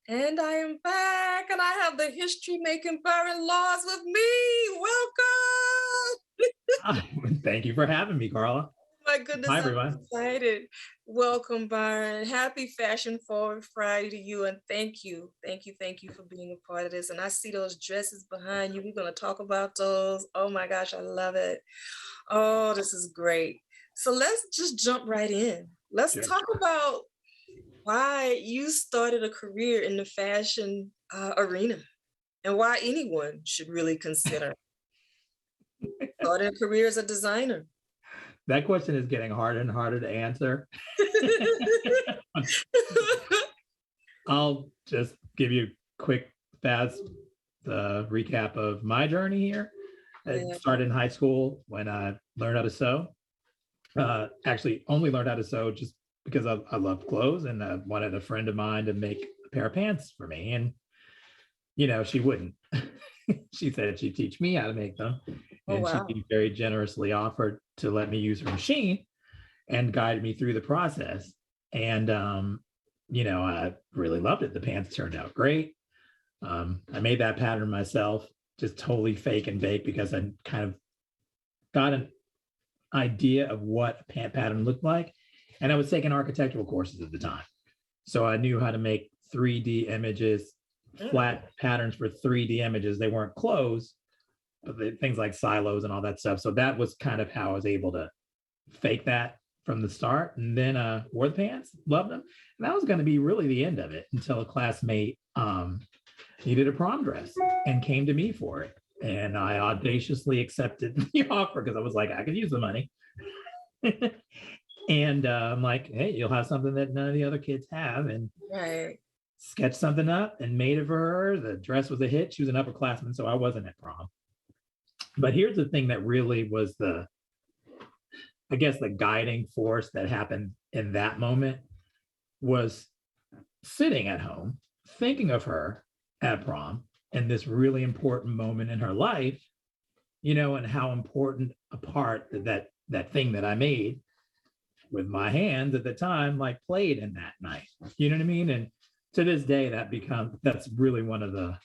And I am back, and I have the history-making Byron Lars with me. Welcome! Thank you for having me, Carla. My Hi, goodness, I'm everyone. excited. Welcome, Byron. Happy Fashion Forward Friday to you, and thank you for being a part of this. And I see those dresses behind you. We're going to talk about those. Oh my gosh, I love it. Oh, this is great. So let's just jump right in. Let's Sure. talk about why you started a career in the fashion arena and why anyone should really consider starting a career as a designer. That question is getting harder and harder to answer. I'll just give you a quick, fast recap of my journey here. It Yeah. started in high school when I learned how to sew. Actually, only learned how to sew just because I loved clothes and I wanted a friend of mine to make a pair of pants for me. And, she wouldn't. She said she'd teach me how to make them. Oh And she wow. very generously offered to let me use her machine and guided me through the process. And, I really loved it. The pants turned out great. I made that pattern myself, just totally fake and bake because I kind of got an idea of what a pant pattern looked like. And I was taking architectural courses at the time. So I knew how to make 3D images, Mm. flat patterns for 3D images. They weren't closed, but things like silos and all that stuff. So that was kind of how I was able to fake that from the start. And then wore the pants, loved them. And that was going to be really the end of it until a classmate needed a prom dress and came to me for it. And I audaciously accepted the offer because I was like, I could use the money. And I'm like, hey, you'll have something that none of the other kids have. And Right. sketched something up and made it for her. The dress was a hit. She was an upperclassman, so I wasn't at prom. But here's the thing that really was I guess, the guiding force that happened in that moment was sitting at home, thinking of her at prom and this really important moment in her life, and how important a part that thing that I made with my hands at the time like played in that night. You know what I mean? And to this day, that's really one of the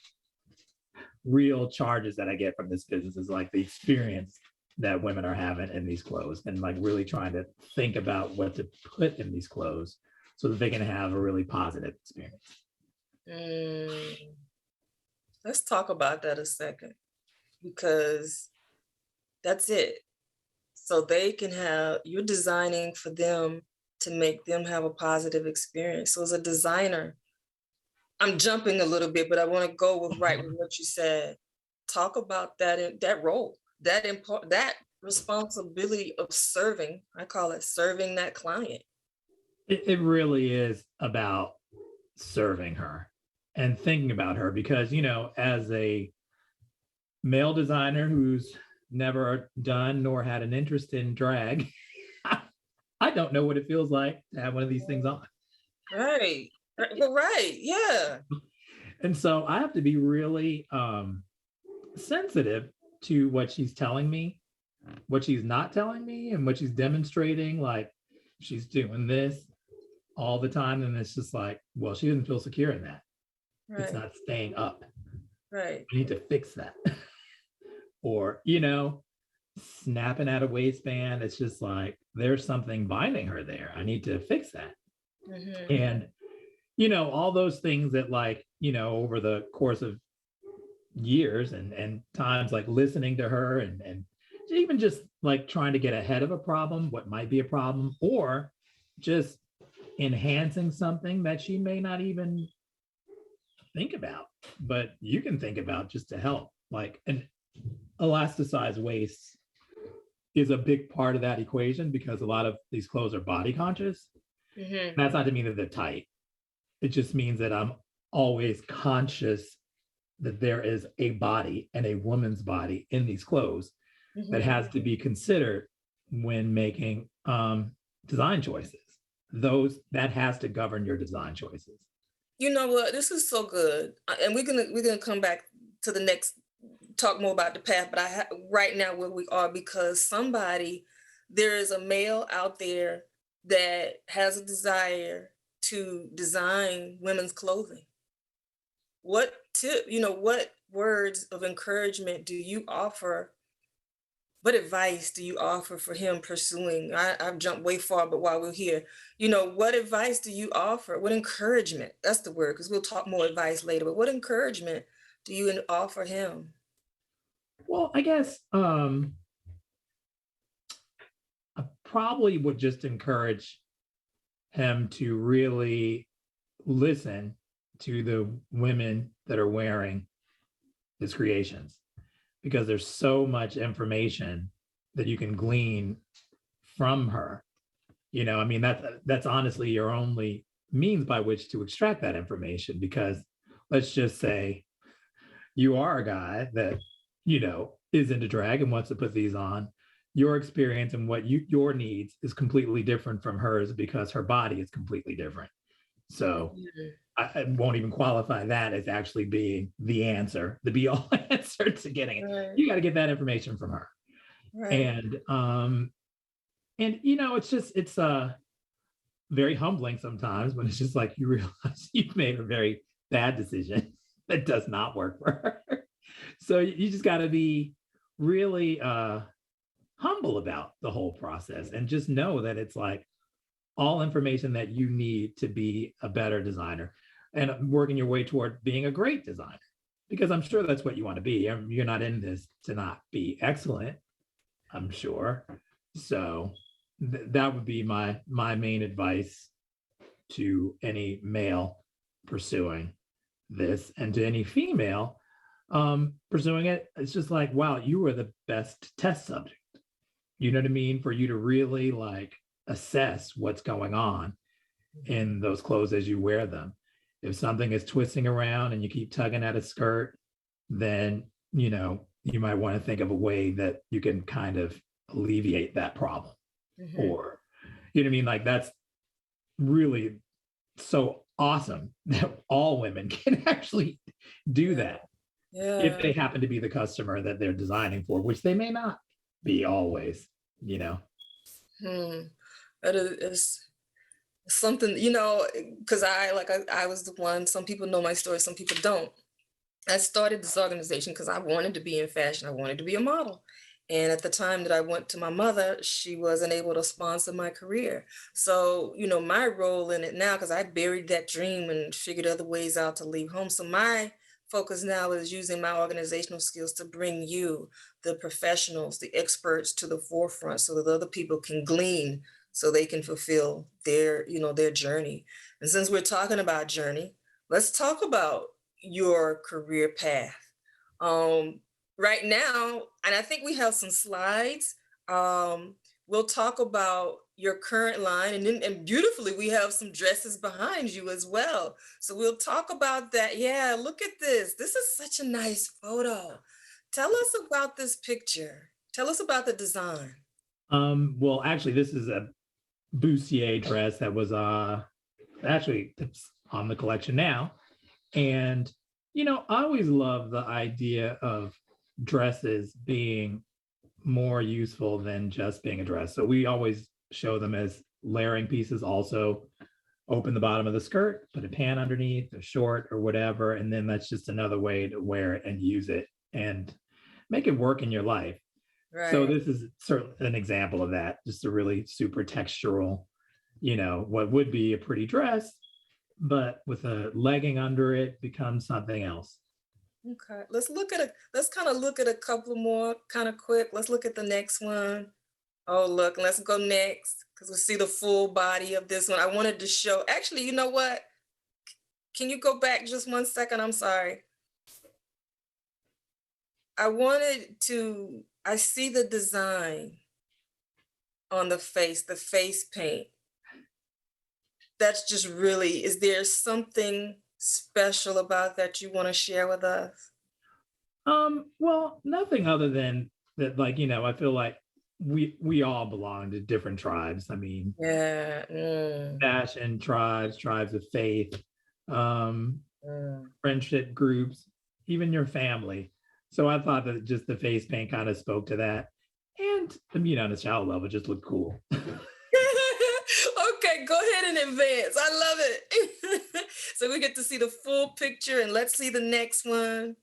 real charges that I get from this business is like the experience that women are having in these clothes and like really trying to think about what to put in these clothes so that they can have a really positive experience. Mm. Let's talk about that a second because that's it. So they can have, you're designing for them to make them have a positive experience. So as a designer, I'm jumping a little bit, but I want to go with right with what you said. Talk about that role, that responsibility of serving. I call it serving that client. It really is about serving her and thinking about her because, as a male designer who's never done nor had an interest in drag, I don't know what it feels like to have one of these things on. Right. Right. Yeah. And so I have to be really sensitive to what she's telling me, what she's not telling me, and what she's demonstrating. Like she's doing this all the time. And it's just like, well, she doesn't feel secure in that. It's Right. not staying up. Right. I need to fix that. Or, snapping at a waistband. It's just like there's something binding her there. I need to fix that. Hmm. And, all those things that like, over the course of years and times like listening to her and even just like trying to get ahead of a problem, what might be a problem, or just enhancing something that she may not even think about, but you can think about just to help. Like an elasticized waist is a big part of that equation because a lot of these clothes are body conscious. Hmm. That's not to mean that they're tight. It just means that I'm always conscious that there is a body and a woman's body in these clothes that Hmm. has to be considered when making design choices. Those that has to govern your design choices. You know what? This is so good, and we're gonna come back to the next talk more about the path. But right now where we are because there is a male out there that has a desire to design women's clothing, what tip, what words of encouragement do you offer? What advice do you offer for him pursuing? I've jumped way far, but while we're here, what advice do you offer? What encouragement? That's the word, because we'll talk more advice later. But what encouragement do you offer him? Well, I guess I probably would just encourage him to really listen to the women that are wearing his creations, because there's so much information that you can glean from her. I mean, that's honestly your only means by which to extract that information, because let's just say you are a guy that, is into drag and wants to put these on. Your experience and what your needs is completely different from hers, because her body is completely different. So Mhm. I won't even qualify that as actually being the answer, the be all answer to getting it. Right, You got to get that information from her. right. And it's very humbling sometimes when it's just like you realize you've made a very bad decision that does not work for her. So you just got to be really humble about the whole process, and just know that it's like all information that you need to be a better designer and working your way toward being a great designer, because I'm sure that's what you want to be. You're not in this to not be excellent, I'm sure. So that would be my main advice to any male pursuing this, and to any female pursuing it. It's just like, wow, you were the best test subject. You know what I mean? For you to really like assess what's going on in those clothes as you wear them. If something is twisting around and you keep tugging at a skirt, then you might want to think of a way that you can kind of alleviate that problem. Mhm. Or, you know what I mean? Like, that's really so awesome that all women can actually do Yeah. that if Yeah. they happen to be the customer that they're designing for, which they may not be always, you know. Hmm. That is something, because I was the one, some people know my story, some people don't. I started this organization because I wanted to be in fashion. I wanted to be a model. And at the time that I went to my mother, she wasn't able to sponsor my career. So, my role in it now, because I buried that dream and figured other ways out to leave home. So my focus now is using my organizational skills to bring you, the professionals, the experts, to the forefront so that other people can glean, so they can fulfill their journey. And since we're talking about journey, let's talk about your career path. Um, right now, and I think we have some slides. Um, we'll talk about your current line, and then and beautifully we have some dresses behind you as well. So we'll talk about that. Yeah, look at this. This is such a nice photo. Tell us about this picture. Tell us about the design. Well, actually, this is a bustier dress that was actually it's on the collection now. And I always love the idea of dresses being more useful than just being a dress. So we always show them as layering pieces. Also, open the bottom of the skirt, put a pant underneath, a short or whatever, and then that's just another way to wear it and use it and make it work in your life. So Right. this is certainly an example of that, just a really super textural, what would be a pretty dress, but with a legging under it becomes something else. Okay. Let's kind of look at a couple more kind of quick. Let's look at the next one. Oh, look, let's go next because we see the full body of this one. I wanted to show, actually, you know what? Can you go back just 1 second? I'm sorry. I see the design on the face paint. That's just really, is there something special about that you want to share with us? Well, nothing other than that, like, I feel like we all belong to different tribes. I mean, Yeah. Mm, fashion tribes, tribes of faith, um, mm. friendship groups, even your family. So I thought that just the face paint kind of spoke to that. And on a shallow level, it just looked cool. Okay, go ahead and advance. I love it. So we get to see the full picture and let's see the next one.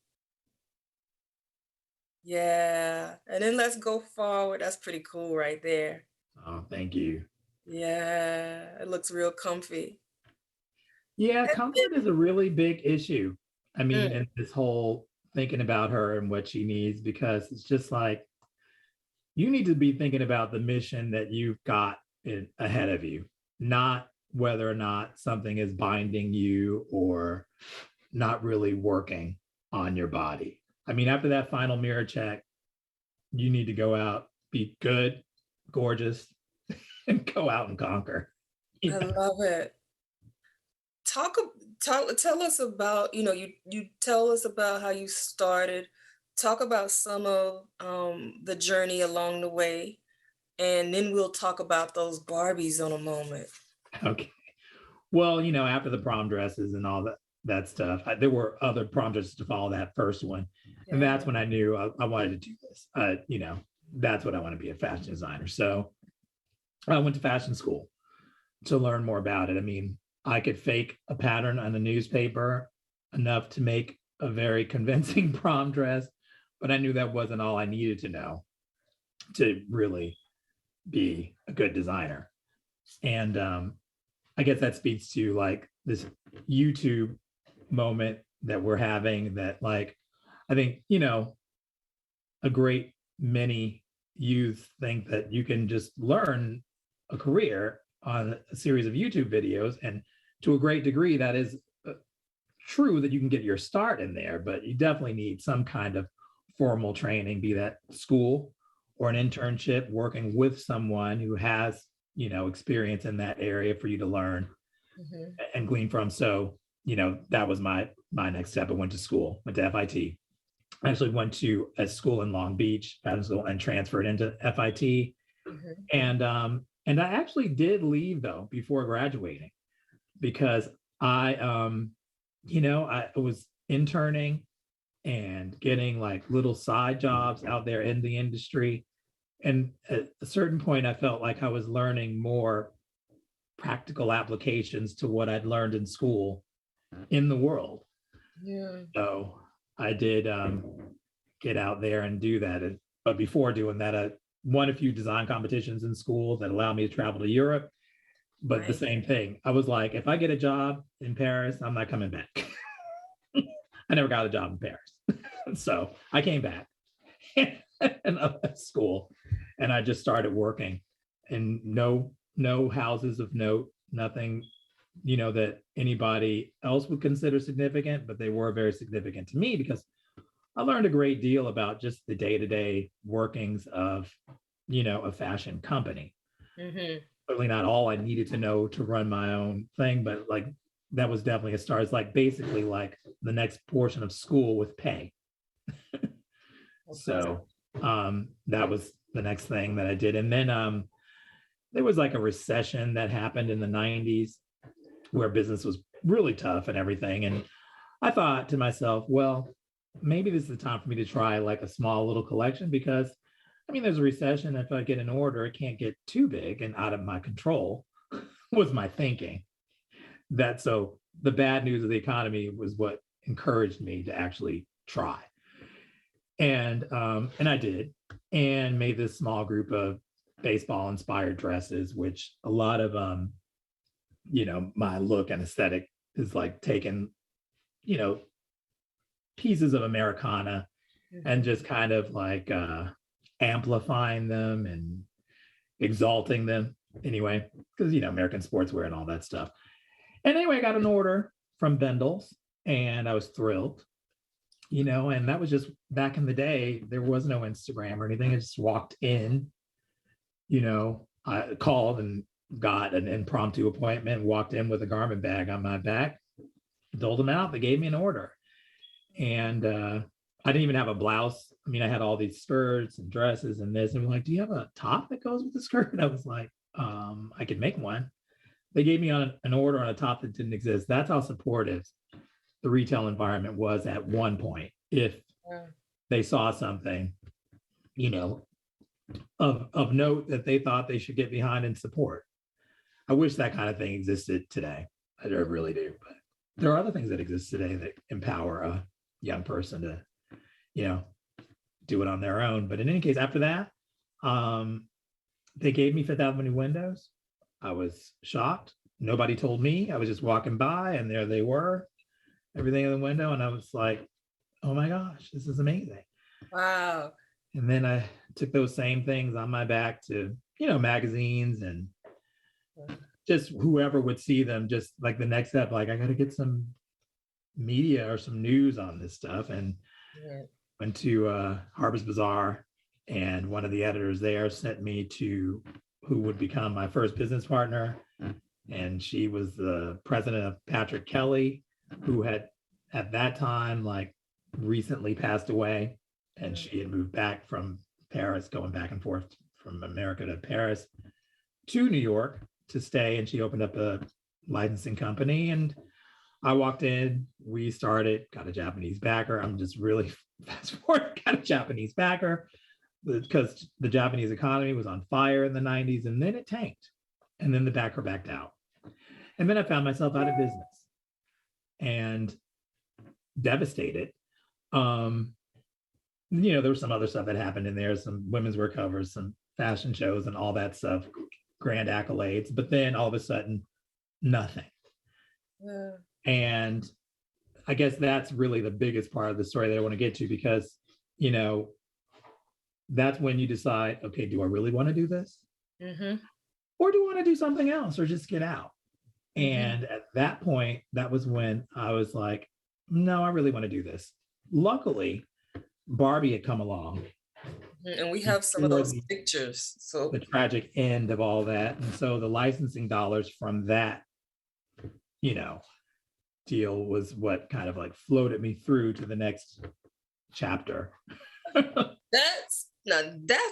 Yeah. And then let's go forward. That's pretty cool right there. Oh, thank you. Yeah. It looks real comfy. Yeah, comfort is a really big issue. I mean, Mm, and this whole thinking about her and what she needs, because it's just like you need to be thinking about the mission that you've got ahead of you, not whether or not something is binding you or not really working on your body. I mean, after that final mirror check, you need to go out, be good, gorgeous, and go out and conquer. I Yeah. love it. Talk, tell us about, you tell us about how you started. Talk about some of the journey along the way, and then we'll talk about those Barbies on a moment. Okay. Well, after the prom dresses and all that stuff, there were other prom dresses to follow that first one, and Yeah. that's when I knew I wanted to do this. That's what I want to be, a fashion designer. So I went to fashion school to learn more about it. I mean, I could fake a pattern on a newspaper enough to make a very convincing prom dress, but I knew that wasn't all I needed to know to really be a good designer. And I guess that speaks to like this YouTube moment that we're having, that like I think, a great many youth think that you can just learn a career on a series of YouTube videos. And to a great degree, that is true, that you can get your start in there, but you definitely need some kind of formal training, be that school or an internship working with someone who has, experience in that area for you to learn Mhm. and glean from. So, that was my next step. I went to school, went to FIT. I actually went to a school in Long Beach, Adams School, and transferred into FIT. Mhm. And I actually did leave though before graduating, because I I was interning and getting like little side jobs out there in the industry. And at a certain point, I felt like I was learning more practical applications to what I'd learned in school in the world. Yeah. So I did get out there and do that. But before doing that, I won a few design competitions in school that allowed me to travel to Europe. But the Nice. same thing, I was like, if I get a job in Paris, I'm not coming back. I never got a job in Paris. So I came back and I left school, and I just started working, and no houses of note, nothing, that anybody else would consider significant, but they were very significant to me because I learned a great deal about just the day-to-day workings of, a fashion company. Hmm. Certainly not all I needed to know to run my own thing, but like that was definitely a start. It's like basically like the next portion of school with pay. Okay. So that was the next thing that I did. And then there was like a recession that happened in the 90s where business was really tough and everything. And I thought to myself, well, maybe this is the time for me to try like a small little collection, because I mean, there's a recession. If I get an order, it can't get too big and out of my control, was my thinking. That so the bad news of the economy was what encouraged me to actually try. And I did, and made this small group of baseball inspired dresses, which a lot of my look and aesthetic is like taking, you know, pieces of Americana and Hmm. just kind of like amplifying them and exalting them anyway, because American sportswear and all that stuff. And anyway, I got an order from Bendel's and I was thrilled, and that was just back in the day. There was no Instagram or anything. I just walked in, I called and got an impromptu appointment, walked in with a garment bag on my back, doled them out. They gave me an order. And I didn't even have a blouse. I mean, I had all these skirts and dresses and this. And like, do you have a top that goes with the skirt? And I was like, I could make one. They gave me on an order on a top that didn't exist. That's how supportive the retail environment was at one point. If Yeah. they saw something, of note that they thought they should get behind and support. I wish that kind of thing existed today. I really do. But there are other things that exist today that empower a young person to, you know, do it on their own. But in any case, after that, they gave me Fifth Avenue windows. I was shocked. Nobody told me. I was just walking by and there they were, everything in the window. And I was like, oh my gosh, this is amazing. Wow. And then I took those same things on my back to, magazines and just whoever would see them, just like the next step, like I got to get some media or some news on this stuff. And went to Harper's Bazaar, and one of the editors there sent me to who would become my first business partner. And she was the president of Patrick Kelly, who had at that time like recently passed away. And she had moved back from Paris, going back and forth from America to Paris to New York to stay. And she opened up a licensing company. And I walked in, we started, got a Japanese backer. I'm just really fast forward, got a Japanese backer because the Japanese economy was on fire in the 90s, and then it tanked. And then the backer backed out. And then I found myself out of business and devastated. There was some other stuff that happened in there, some women's wear covers, some fashion shows and all that stuff, grand accolades. But then all of a sudden, nothing. Yeah. And I guess that's really the biggest part of the story that I want to get to, because, that's when you decide, okay, do I really want to do this? Mm-hmm. Or do I want to do something else or just get out? Mm-hmm. And at that point, that was when I was like, no, I really want to do this. Luckily, Barbie had come along. And we have some of those pictures. So the tragic end of all that. And so the licensing dollars from that, deal was what kind of like floated me through to the next chapter. That's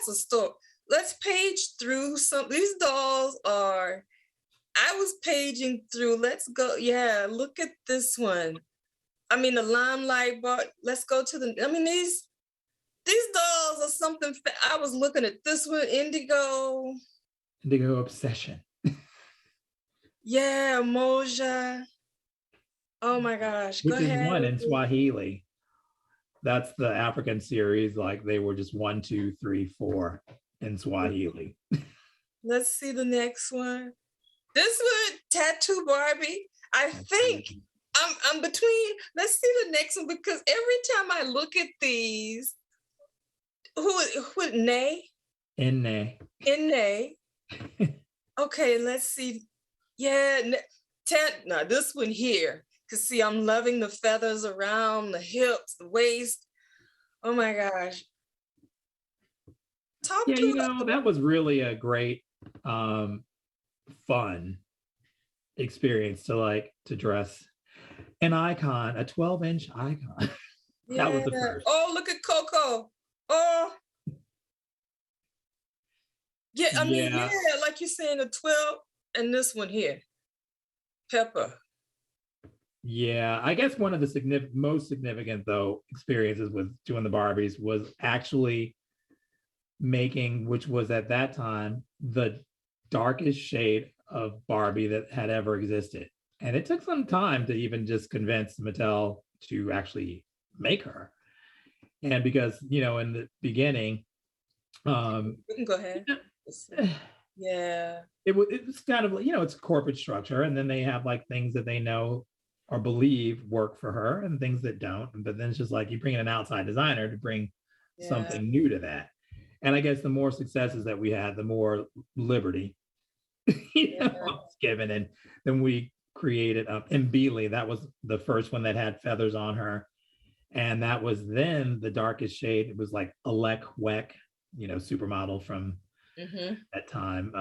a story. Let's page through some. These dolls are, I was paging through. Let's go. Yeah, look at this one. I mean, the limelight bar. Let's go to these dolls are something. I was looking at this one, Indigo Obsession. Yeah, Moja. Oh my gosh. Which is one in Swahili. That's the African series. Like they were just 1, 2, 3, 4 in Swahili. Let's see the next one. This one, Tattoo Barbie. I think I'm between. Let's see the next one, because every time I look at these, who Nay? Nay. Okay, let's see. Yeah, now this one here. Cause see, I'm loving the feathers around the hips, the waist. Oh my gosh. That was really a great fun experience to dress an icon, a 12-inch icon. Yeah. That was the first. Oh, look at Coco. Oh. Yeah, I mean, like you're saying, a 12, and this one here, Pepper. Yeah, I guess one of the most significant, though, experiences with doing the Barbies was actually making, which was at that time, the darkest shade of Barbie that had ever existed. And it took some time to even just convince Mattel to actually make her. And because, in the beginning, you can go ahead. Yeah. It was kind of, it's a corporate structure. And then they have like things that they know or believe work for her and things that don't. But then it's just like you bring in an outside designer to bring something new to that. And I guess the more successes that we had, the more liberty was given. And then we created and Beely, that was the first one that had feathers on her. And that was then the darkest shade. It was like Alec Weck, supermodel from that time,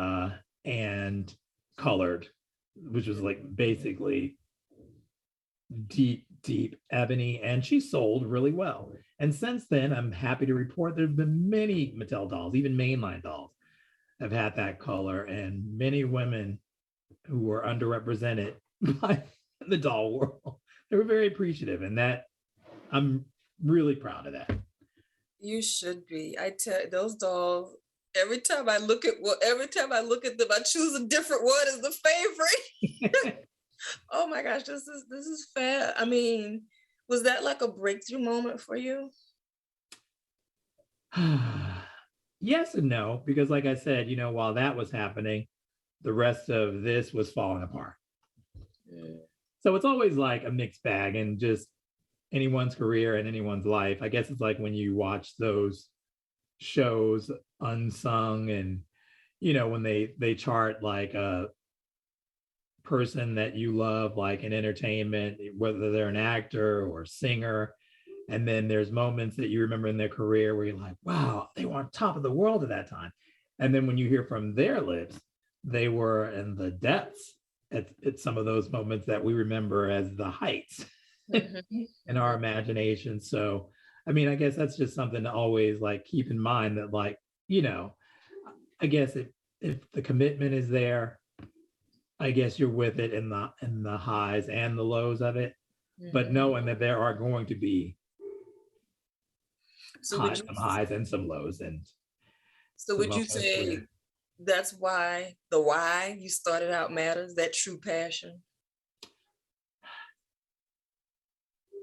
and colored, which was like basically deep ebony, and she sold really well. And since then, I'm happy to report there have been many Mattel dolls, even mainline dolls, have had that color, and many women who were underrepresented by the doll world, they were very appreciative, and that I'm really proud of that. You should be. I tell those dolls, every time I look at them, I choose a different one as the favorite. Oh my gosh, this is fair. I mean, was that like a breakthrough moment for you? Yes and no, because like I said, while that was happening, the rest of this was falling apart. Mm, So it's always like a mixed bag in just anyone's career and anyone's life. I guess it's like when you watch those shows unsung and when they chart like a person that you love like in entertainment, whether they're an actor or singer, and then there's moments that you remember in their career where you're like, wow, they were on top of the world at that time. And then when you hear from their lips, they were in the depths at some of those moments that we remember as the heights mhm, in our mhm. imagination. So, I mean, I guess that's just something to always like keep in mind that you know, I guess if the commitment is there, I guess you're with it in the highs and the lows of it, but Mhm. knowing that there are going to be So would you some highs and some lows and so some would you moments say where that's why the why you started out matters, that true passion?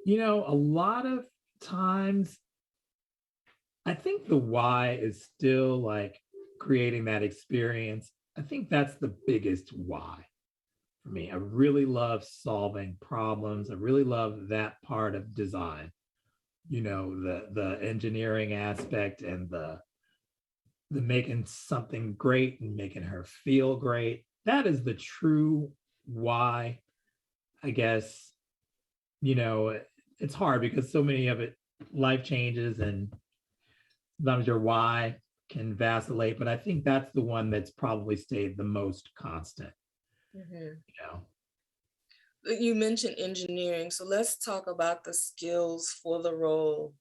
a lot of times I think the why is still like creating that experience. I think that's the biggest why for me. I really love solving problems. I really love that part of design. The engineering aspect and the making something great and making her feel great. That is the true why, I guess. You know, it's hard because so many of it life changes and sometimes your why can vacillate, but I think that's the one that's probably stayed the most constant, Mhm. you know. You mentioned engineering, so let's talk about the skills for the role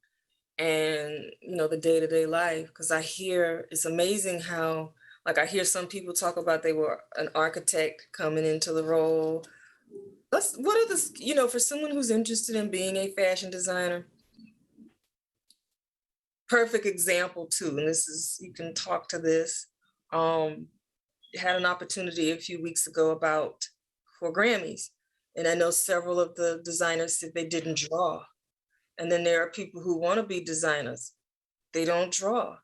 and the day-to-day life, because I hear it's amazing how, like, I hear some people talk about they were an architect coming into the role. What are for someone who's interested in being a fashion designer, perfect example too, and this is, you can talk to this. um had an opportunity a few weeks ago about for Grammys, and I know several of the designers said they didn't draw, and then there are people who want to be designers, they don't draw.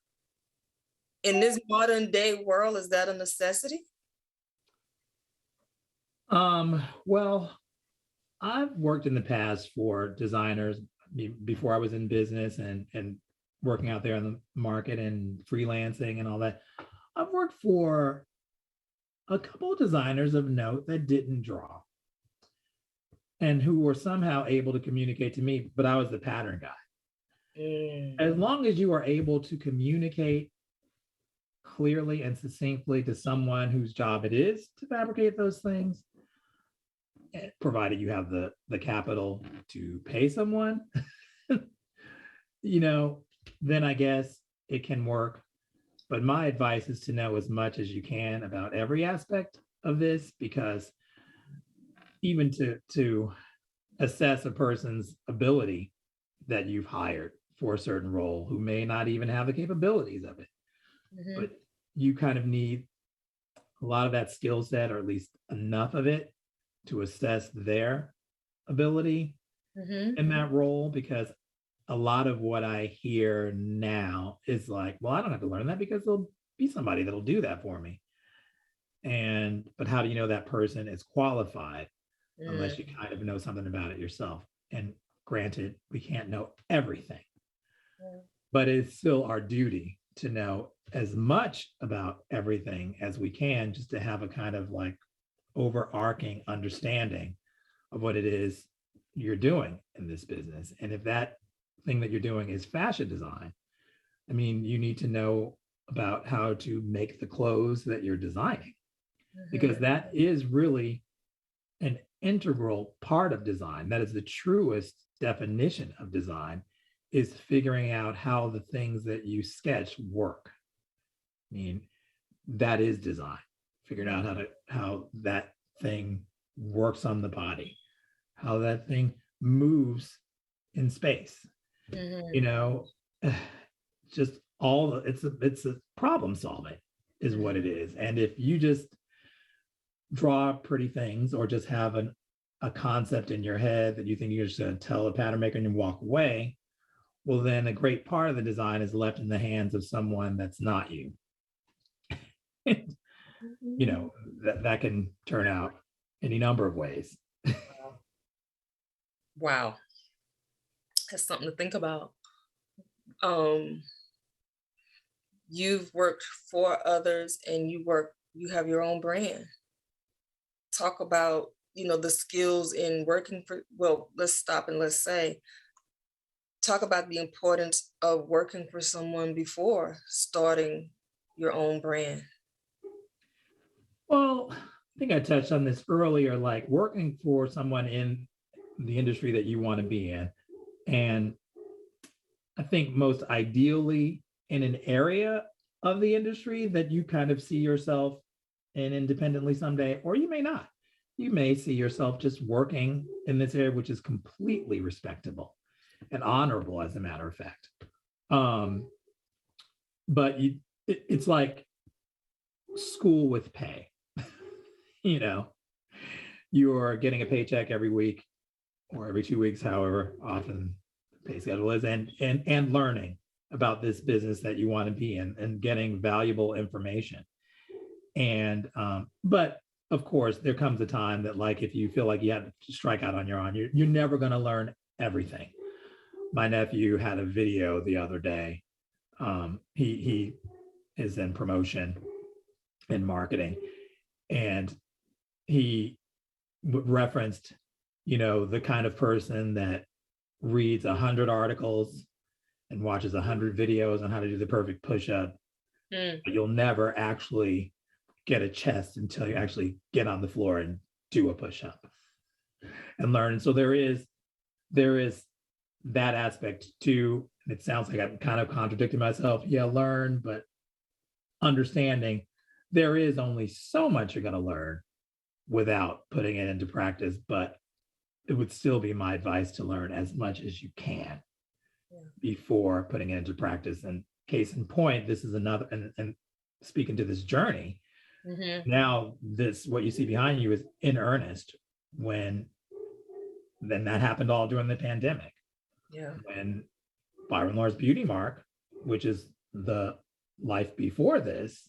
In this modern day world, is that a necessity? Well, I've worked in the past for designers before I was in business and working out there in the market and freelancing and all that. I've worked for a couple of designers of note that didn't draw and who were somehow able to communicate to me, but I was the pattern guy. Mm, As long as you are able to communicate clearly and succinctly to someone whose job it is to fabricate those things, provided you have the capital to pay someone, you know, then I guess it can work. But my advice is to know as much as you can about every aspect of this, because even to assess a person's ability that you've hired for a certain role who may not even have the capabilities of it, mhm, but you kind of need a lot of that skill set, or at least enough of it, to assess their ability mhm, in that role. Because a lot of what I hear now is like, well, I don't have to learn that because there'll be somebody that'll do that for me. But how do you know that person is qualified unless you mm, kind of know something about it yourself? And granted, we can't know everything, mm, but it's still our duty to know as much about everything as we can, just to have a kind of like overarching understanding of what it is you're doing in this business. And if that thing that you're doing is fashion design, I mean, you need to know about how to make the clothes that you're designing, because mhm, that is really an integral part of design. That is the truest definition of design, is figuring out how the things that you sketch work. I mean, that is design, figuring out how that thing works on the body, how that thing moves in space, you mhm, know, just it's a problem solving is what it is. And if you just draw pretty things or just have a concept in your head that you think you're just going to tell a pattern maker and you walk away, well, then a great part of the design is left in the hands of someone that's not you. You know, that can turn out any number of ways. Wow. That's something to think about. Um, you've worked for others and you have your own brand. Talk about, the skills in working for, well, let's stop and let's say, talk about the importance of working for someone before starting your own brand. Well, I think I touched on this earlier, like working for someone in the industry that you want to be in. And I think most ideally in an area of the industry that you kind of see yourself in independently someday, or you may not. You may see yourself just working in this area, which is completely respectable and honorable, as a matter of fact. But it's like school with pay. You're getting a paycheck every week or every 2 weeks, however often the pay schedule is, and learning about this business that you want to be in and getting valuable information. And but of course, there comes a time that, like, if you feel like you have to strike out on your own, you're never going to learn everything. My nephew had a video the other day. He is in promotion and marketing, and he referenced, the kind of person that reads 100 articles and watches 100 videos on how to do the perfect push-up, but you'll never actually get a chest until you actually get on the floor and do a push-up and learn. And so there is that aspect too. And it sounds like I'm kind of contradicting myself. Yeah, learn, but understanding there is only so much you're going to learn without putting it into practice. But it would still be my advice to learn as much as you can before putting it into practice. And case in point, this is another, and speaking to this journey, now what you see behind you is in earnest then that happened all during the pandemic. Yeah. When Byron Lars Beauty Mark, which is the life before this,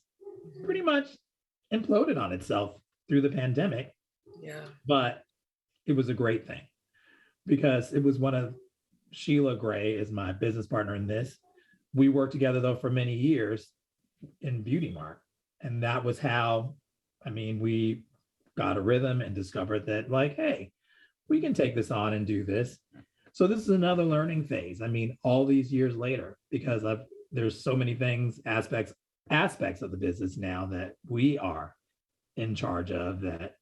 pretty much imploded on itself through the pandemic. Yeah. But it was a great thing because it was Sheila Gray is my business partner in this. We worked together though for many years in Beauty Mark. And that was how, we got a rhythm and discovered that, like, hey, we can take this on and do this. So this is another learning phase. All these years later, because there's so many things, aspects of the business now that we are in charge of that,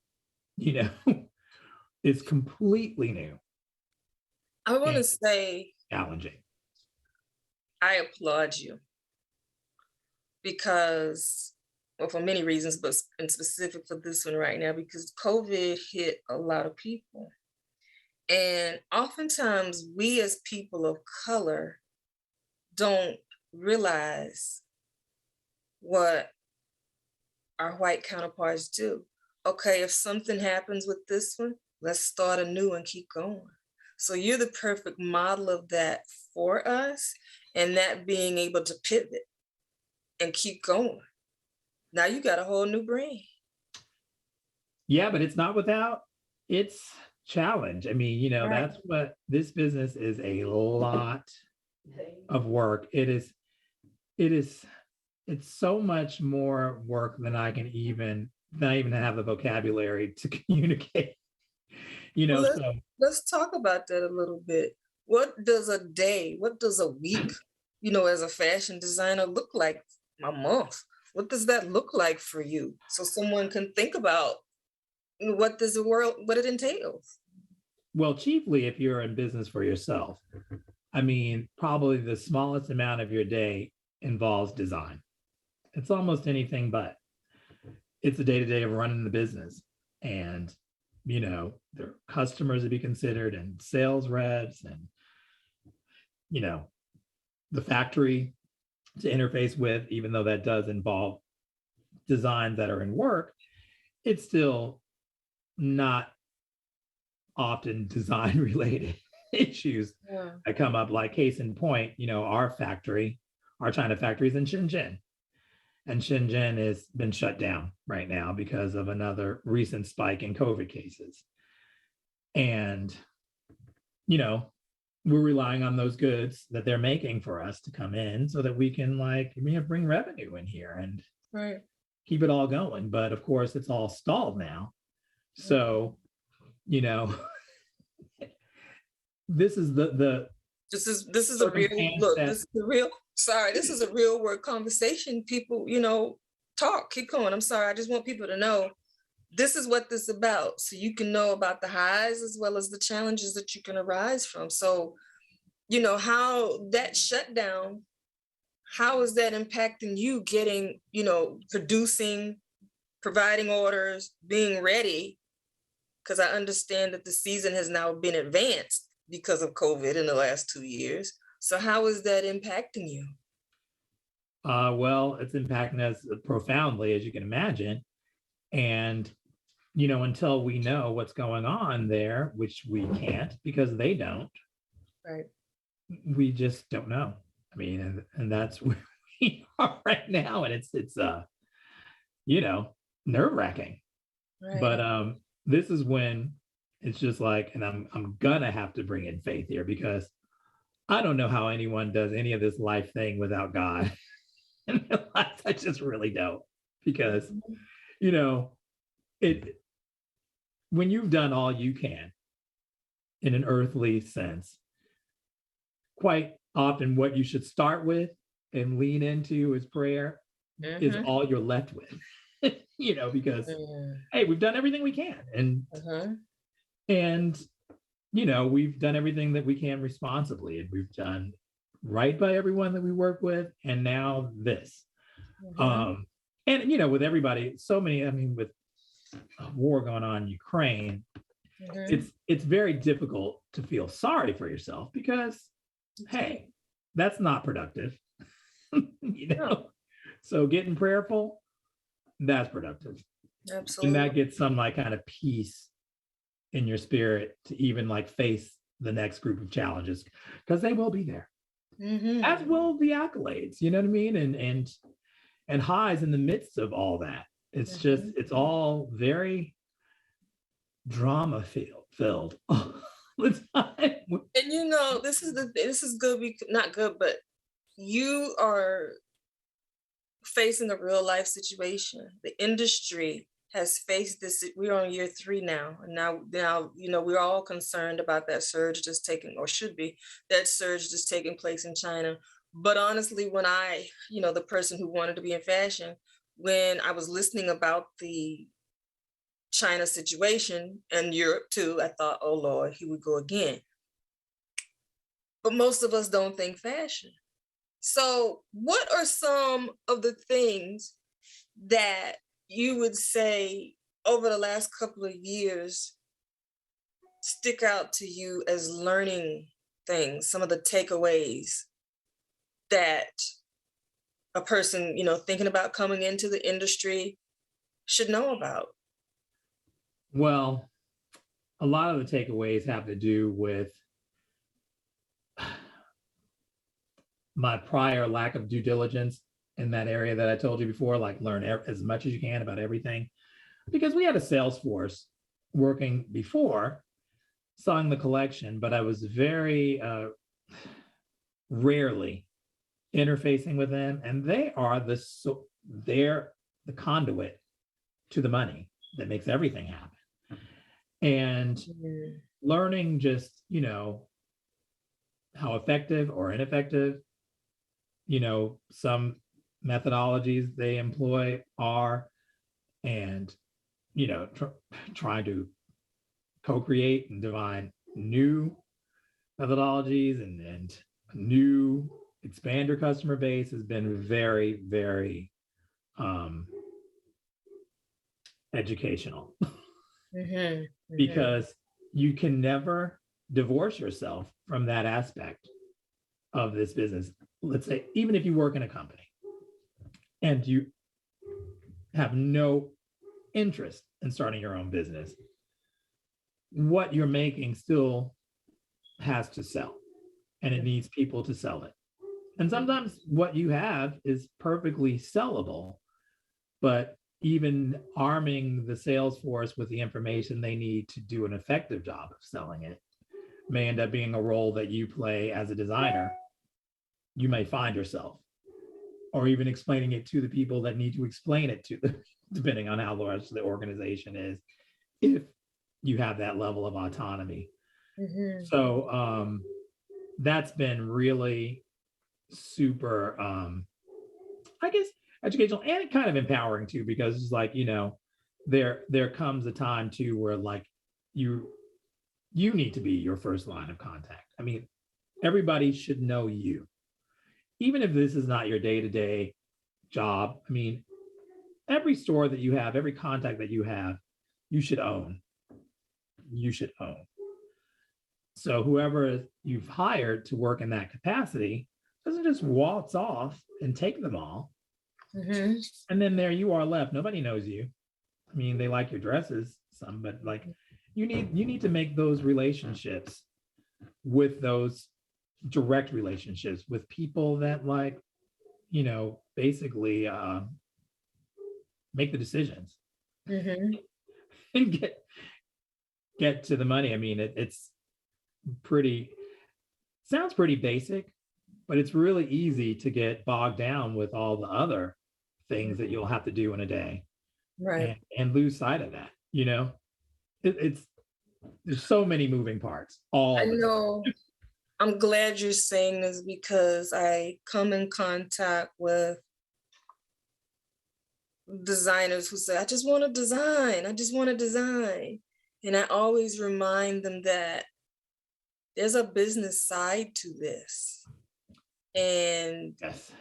is completely new. I want to say challenging. I applaud you because, well, for many reasons, but in specific for this one right now, because COVID hit a lot of people. And oftentimes we as people of color don't realize what our white counterparts do. Okay, if something happens with this one, let's start anew and keep going. So you're the perfect model of that for us, and that being able to pivot and keep going. Now you got a whole new brand. Yeah, but it's not without its challenge. Right. That's what this business is, a lot of work. It's so much more work than I can even have the vocabulary to communicate. Let's talk about that a little bit. What does a day, what does a week, as a fashion designer look like? A month? What does that look like for you? So someone can think about what it entails. Well, chiefly if you're in business for yourself, probably the smallest amount of your day involves design. It's almost anything but. It's the day-to-day of running the business. And, there are customers to be considered and sales reps and, the factory to interface with, even though that does involve designs that are in work, it's still not often design related issues Yeah. that come up. Like case in point, our China factory is in Shenzhen, and Shenzhen has been shut down right now because of another recent spike in COVID cases. And, we're relying on those goods that they're making for us to come in so that we can bring revenue in here and Right. keep it all going. But of course, it's all stalled now. So, this is the this is a real look. This is a real. Sorry, this is a real world conversation. People, talk. Keep going. I'm sorry. I just want people to know this is what this is about, so you can know about the highs as well as the challenges that you can arise from. So, how that shutdown, how is that impacting you getting, producing, providing orders, being ready? Because I understand that the season has now been advanced because of COVID in the last 2 years. So how is that impacting you? Well, it's impacting us profoundly, as you can imagine. And until we know what's going on there, which we can't because they don't, right? We just don't know. I mean, and that's where we are right now, and it's nerve-wracking. Right. But this is when it's just like, and I'm gonna have to bring in faith here because I don't know how anyone does any of this life thing without God in their lives. I just really don't, because it when you've done all you can in an earthly sense, quite often what you should start with and lean into is prayer is all you're left with. Because hey, we've done everything we can, and we've done everything that we can responsibly, and we've done right by everyone that we work with, and now this. And with everybody, so many, with war going on in Ukraine, it's very difficult to feel sorry for yourself because hey, that's not productive. So getting prayerful, that's productive. Absolutely. And that gets some kind of peace in your spirit to even face the next group of challenges, because they will be there, as will the accolades, you know what I mean, and highs in the midst of all that. It's just, it's all very drama filled all the time. And this is good, not good, but you are facing a real life situation. The industry has faced this. We're on year 3 now, and now we're all concerned about that surge just taking, or should be, that surge just taking place in China. But honestly, when I, the person who wanted to be in fashion, when I was listening about the China situation and Europe too, I thought, oh Lord, here we go again. But most of us don't think fashion. So what are some of the things that you would say over the last couple of years stick out to you as learning things, some of the takeaways that a person, thinking about coming into the industry should know about? Well, a lot of the takeaways have to do with my prior lack of due diligence in that area that I told you before, learn as much as you can about everything, because we had a sales force working before selling the collection, but I was very rarely interfacing with them, and they are they're the conduit to the money that makes everything happen. And learning just how effective or ineffective some methodologies they employ are, and trying to co-create and define new methodologies and new expand your customer base has been very, very educational. Because you can never divorce yourself from that aspect of this business. let's say, even if you work in a company and you have no interest in starting your own business, what you're making still has to sell, and it needs people to sell it. And sometimes what you have is perfectly sellable, but even arming the sales force with the information they need to do an effective job of selling it may end up being a role that you play as a designer. You may find yourself, or even explaining it to the people that need to explain it to them, depending on how large the organization is, if you have that level of autonomy. Mm-hmm. So that's been really super, I guess, educational and kind of empowering too, because it's like, there comes a time too where like you need to be your first line of contact. I mean, everybody should know you, even if this is not your day-to-day job. I mean, every store that you have, every contact that you have, you should own. You should own. So whoever you've hired to work in that capacity doesn't just waltz off and take them all. Mm-hmm. And then there you are left. Nobody knows you. I mean, they like your dresses, some, but like you need to make those relationships with those direct relationships with people that like, basically make the decisions. Mm-hmm. And get to the money. I mean, it's pretty, sounds pretty basic, but it's really easy to get bogged down with all the other things that you'll have to do in a day, Right. and lose sight of that. It's there's so many moving parts all I the time. know. I'm glad you're saying this because I come in contact with designers who say, I just want to design. I just want to design. And I always remind them that there's a business side to this. And Yes.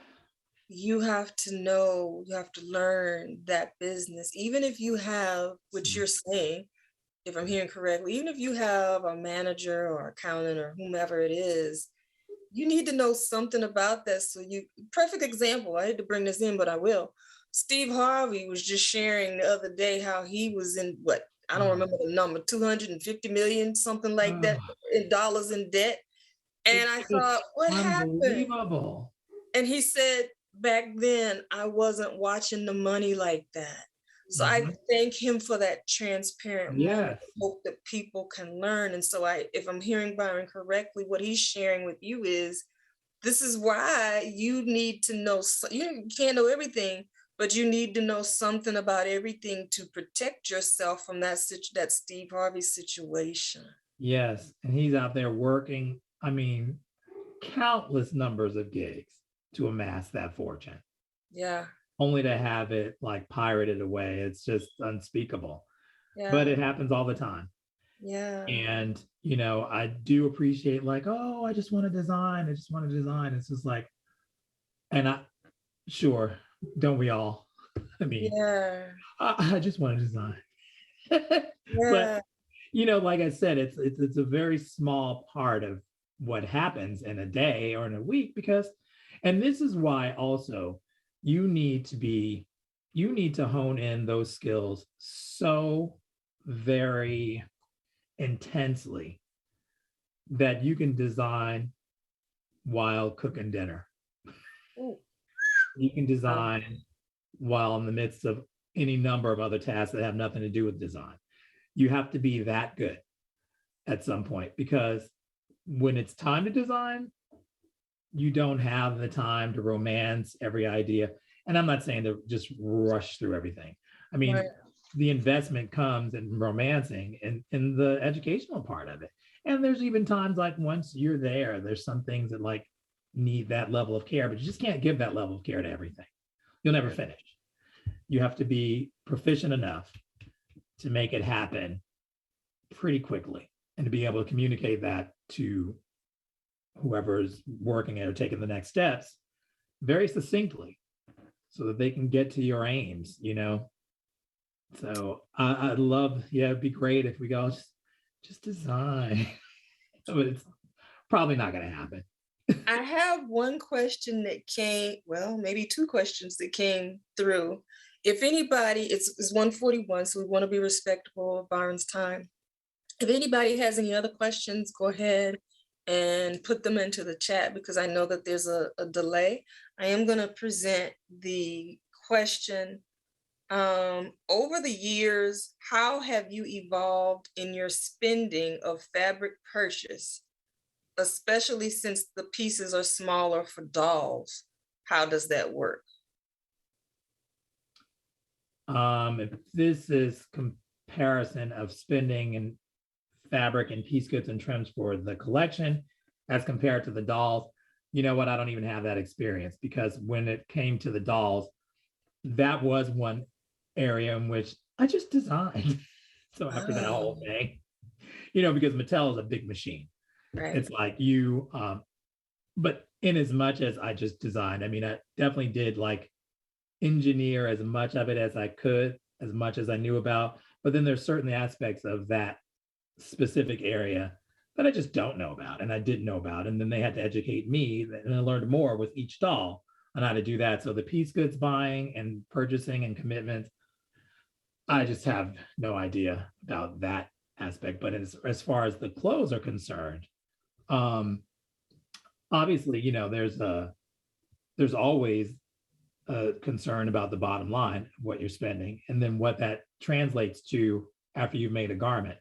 you have to know, you have to learn that business, even if you have, which you're saying, if I'm hearing correctly, even if you have a manager or accountant or whomever it is, you need to know something about that. So perfect example, I hate to bring this in, but I will. Steve Harvey was just sharing the other day how he was in what, I don't remember the number, 250 million, something like that, in dollars in debt. And I thought, what happened? Unbelievable. And he said, back then, I wasn't watching the money like that. So I thank him for that transparent moment. Yes. I hope that people can learn. And so if I'm hearing Byron correctly, what he's sharing with you is, this is why you need to know, you can't know everything, but you need to know something about everything to protect yourself from that Steve Harvey situation. Yes. And he's out there working, I mean, countless numbers of gigs to amass that fortune. Yeah. Only to have it like pirated away. It's just unspeakable. Yeah. But it happens all the time. Yeah. And, I do appreciate like, oh, I just want to design. I just want to design. It's just like, and sure, don't we all? I mean, yeah. I just want to design. Yeah. But, like I said, it's a very small part of what happens in a day or in a week and this is why also you need to hone in those skills so very intensely that you can design while cooking dinner. Ooh. You can design while in the midst of any number of other tasks that have nothing to do with design. You have to be that good at some point, because when it's time to design, you don't have the time to romance every idea. And I'm not saying to just rush through everything. I mean, right. The investment comes in romancing and in the educational part of it. And there's even times like once you're there's some things that like need that level of care, but you just can't give that level of care to everything. You'll never finish. You have to be proficient enough to make it happen pretty quickly and to be able to communicate that to whoever's working it or taking the next steps very succinctly so that they can get to your aims, So I'd love, it'd be great if we go just design, but it's probably not going to happen. I have one question that came, well, maybe two questions that came through. If anybody, it's 1:41, so we want to be respectful of Byron's time. If anybody has any other questions, go ahead and put them into the chat because I know that there's a delay. I am going to present the question. Over the years, how have you evolved in your spending of fabric purchase, especially since the pieces are smaller for dolls? How does that work? If this is comparison of spending in fabric and piece goods and trims for the collection as compared to the dolls, you know what? I don't even have that experience because when it came to the dolls, that was one area in which I just designed. So after that whole Oh, thing, you know, because Mattel is a big machine. right. It's like you, but in as much as I just designed, I mean, I definitely did like engineer as much of it as I could, as much as I knew about. But then there's certainly aspects of that specific area that I just don't know about and I didn't know about. And then they had to educate me and I learned more with each doll on how to do that. So the piece goods buying and purchasing and commitments, I just have no idea about that aspect. But as far as the clothes are concerned, um, obviously, you know, there's always a concern about the bottom line, what you're spending, and then what that translates to after you've made a garment.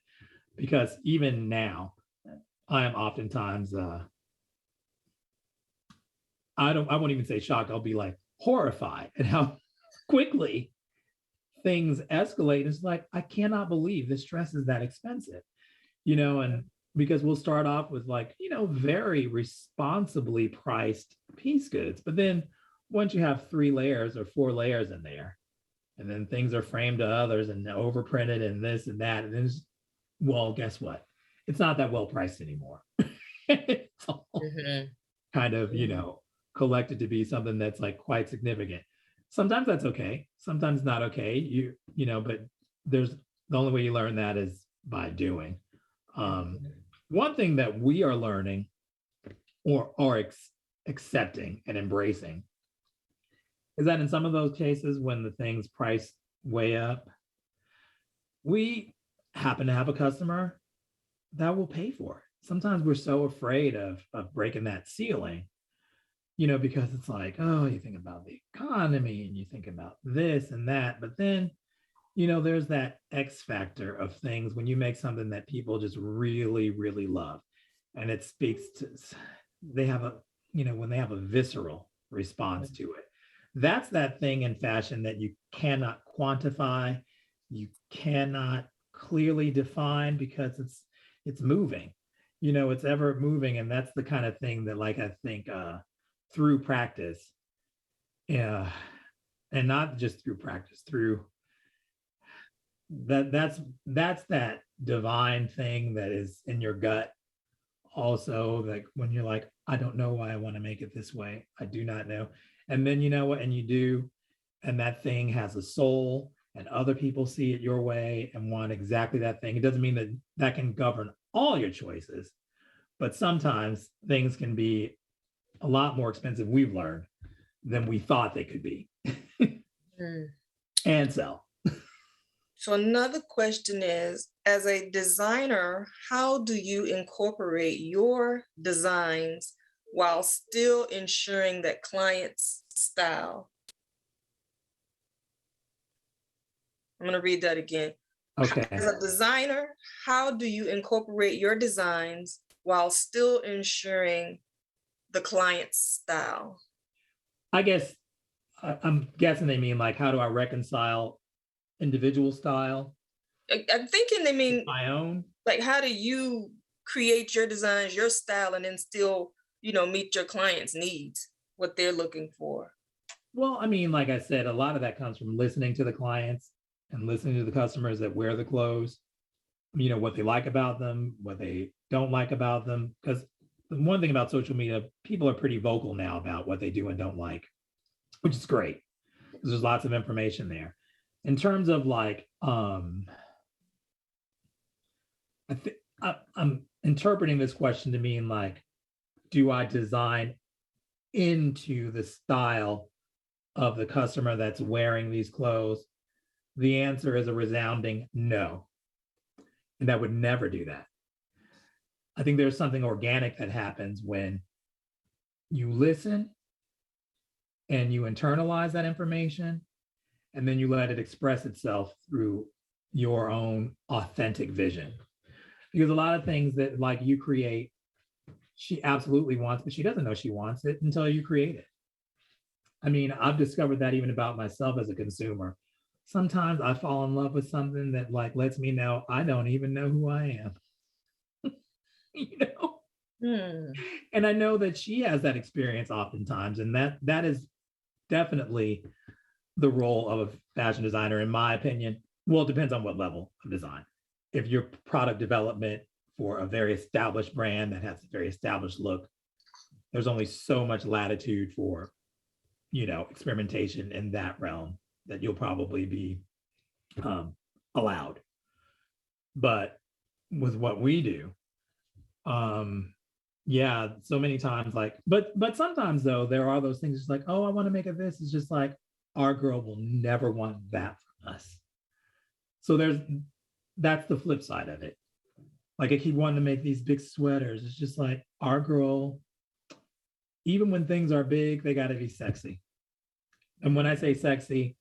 Because even now, I am oftentimes I won't even say shocked, I'll be like horrified at how quickly things escalate. It's like, I cannot believe this dress is that expensive, you know, and because we'll start off with like, you know, very responsibly priced piece goods. But then once you have 3 layers or 4 layers in there, and then things are framed to others and overprinted and this and that, and then well, guess what? It's not that well priced anymore. It's all Mhm. kind of, you know, collected to be something that's like quite significant. Sometimes that's okay. Sometimes not okay. You know, but there's the only way you learn that is by doing. Um, Mhm. one thing that we are learning or accepting and embracing is that in some of those cases when the things price way up, we happen to have a customer that will pay for it. Sometimes we're so afraid of breaking that ceiling, you know, because it's like, oh, you think about the economy and you think about this and that, but then, you know, there's that X factor of things when you make something that people just really, really love, and it speaks to, they have a, you know, when they have a visceral response to it. That's that thing in fashion that you cannot quantify, you cannot clearly define because it's moving, you know, it's ever moving. And that's the kind of thing that like I think through practice, yeah, and not just through practice, through that's that divine thing that is in your gut also, like when you're like, I don't know why I want to make it this way, I do not know. And then you know what, and you do, and that thing has a soul and other people see it your way and want exactly that thing. It doesn't mean that that can govern all your choices, but sometimes things can be a lot more expensive, we've learned, than we thought they could be. Mm. And so So another question is, as a designer, how do you incorporate your designs while still ensuring that clients' style? I'm going to read that again. okay, As a designer, how do you incorporate your designs while still ensuring the client's style? I guess I'm guessing they mean like how do I reconcile individual style I'm thinking they with mean my own? like how do you create your designs, your style, and then still, meet your clients' needs, what they're looking for? Well, I mean, like I said, a lot of that comes from listening to the clients and listening to the customers that wear the clothes, you know, what they like about them, what they don't like about them. Because the one thing about social media, people are pretty vocal now about what they do and don't like, which is great because there's lots of information there. In terms of like, I think I'm interpreting this question to mean like, do I design into the style of the customer that's wearing these clothes? The answer is a resounding no. And I would never do that. I think there's something organic that happens when you listen and you internalize that information, and then you let it express itself through your own authentic vision. Because a lot of things that like you create, she absolutely wants, but she doesn't know she wants it until you create it. I mean, I've discovered that even about myself as a consumer. Sometimes I fall in love with something that like lets me know I don't even know who I am. You know? Hmm. And I know that she has that experience oftentimes, and that is definitely the role of a fashion designer, in my opinion. Well, it depends on what level of design. If your product development for a very established brand that has a very established look, there's only so much latitude for, experimentation in that realm that you'll probably be allowed. But with what we do, yeah, so many times, like, but sometimes though, there are those things just like, oh, I want to make it this. It's just like our girl will never want that from us. So that's the flip side of it. Like I keep wanting to make these big sweaters. It's just like our girl, even when things are big, they gotta be sexy. And when I say sexy,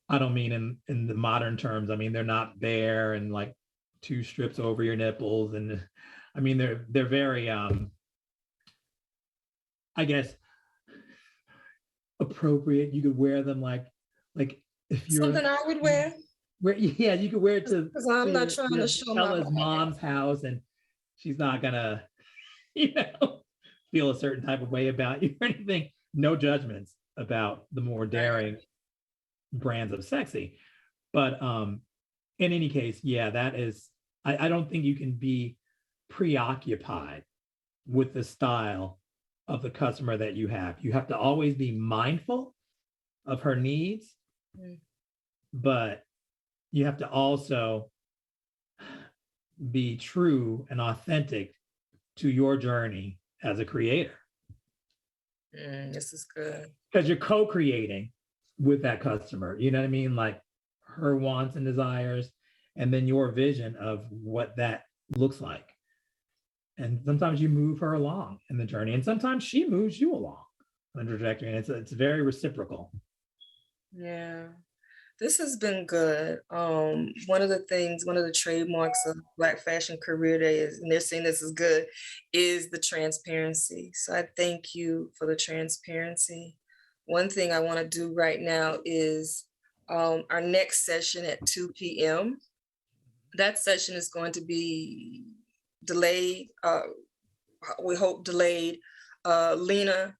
I don't mean in the modern terms. I mean they're not bare and like two strips over your nipples. And I mean they're very I guess appropriate. You could wear them like if you're Something I would wear yeah, you could wear it because to I'm not trying to show my Bella's body. mom's house, and she's not gonna, you know, feel a certain type of way about you or anything. No judgments about the more Right. daring brands of sexy. But in any case, yeah, that is I don't think you can be preoccupied with the style of the customer that you have. You have to always be mindful of her needs, Mm. but you have to also be true and authentic to your journey as a creator This is good. because you're co-creating with that customer. You know what I mean? Like her wants and desires, and then your vision of what that looks like. And sometimes you move her along in the journey, and sometimes she moves you along on the trajectory, and it's very reciprocal. Yeah. This has been good. One of the things, one of the trademarks of Black Fashion Career Day is, and they're saying this is good, is the transparency. So I thank you for the transparency. One thing I want to do right now is our next session at 2 p.m. That session is going to be delayed. We hope delayed. Lena,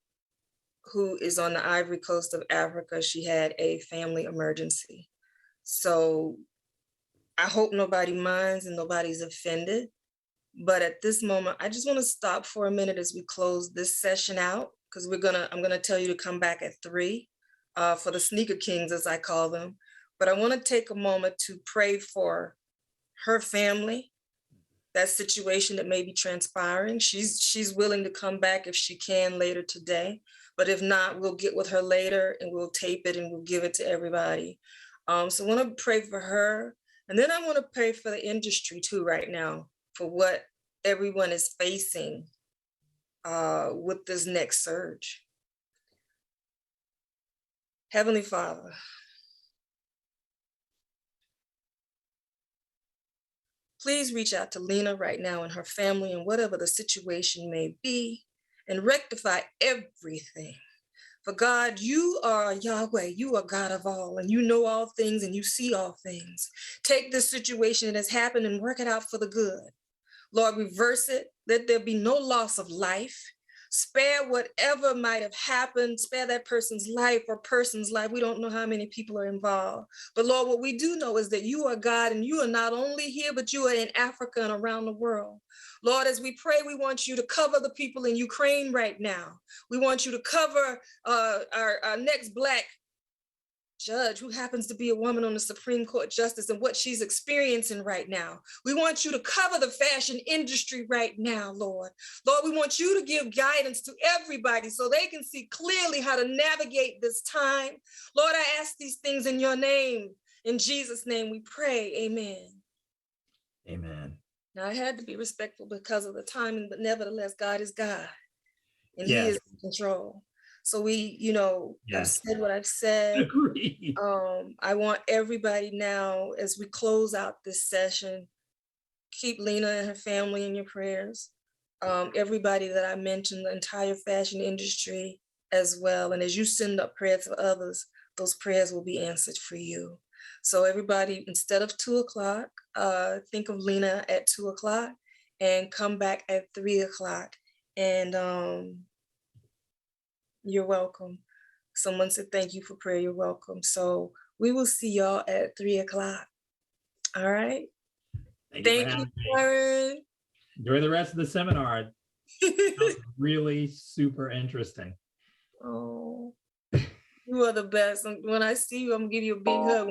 who is on the Ivory Coast of Africa, she had a family emergency. So I hope nobody minds and nobody's offended. But at this moment, I just want to stop for a minute as we close this session out, because I'm gonna tell you to come back at 3 for the Sneaker Kings, as I call them. But I want to take a moment to pray for her family, that situation that may be transpiring. She's willing to come back if she can later today. But if not, we'll get with her later and we'll tape it and we'll give it to everybody. So I want to pray for her. And then I want to pray for the industry too right now, for what everyone is facing with this next surge. Heavenly Father, please reach out to Lena right now and her family and whatever the situation may be and rectify everything. For God, you are Yahweh, you are God of all, and you know all things and you see all things. Take this situation that has happened and work it out for the good. Lord, reverse it. Let there be no loss of life. Spare whatever might have happened. Spare that person's life or person's life. We don't know how many people are involved. But Lord, what we do know is that you are God and you are not only here, but you are in Africa and around the world. Lord, as we pray, we want you to cover the people in Ukraine right now. We want you to cover our next Black judge who happens to be a woman on the Supreme Court justice and what she's experiencing right now. We want you to cover the fashion industry right now, Lord. Lord, we want you to give guidance to everybody so they can see clearly how to navigate this time. Lord, I ask these things in your name. In Jesus' name we pray, amen. Amen. Now, I had to be respectful because of the timing, but nevertheless, God is God and Yes. he is in control. So we, I've Yes. said what I've said. Agreed. I want everybody now, as we close out this session, keep Lena and her family in your prayers. Everybody that I mentioned, the entire fashion industry as well. And as you send up prayers for others, those prayers will be answered for you. So everybody, instead of 2:00, think of Lena at 2:00 and come back at 3:00. And you're welcome. Someone said, thank you for prayer. You're welcome. So we will see y'all at 3:00. All right. Thank you, Byron. Enjoy the rest of the seminar. It was really super interesting. Oh, you are the best. When I see you, I'm gonna give you a big hug.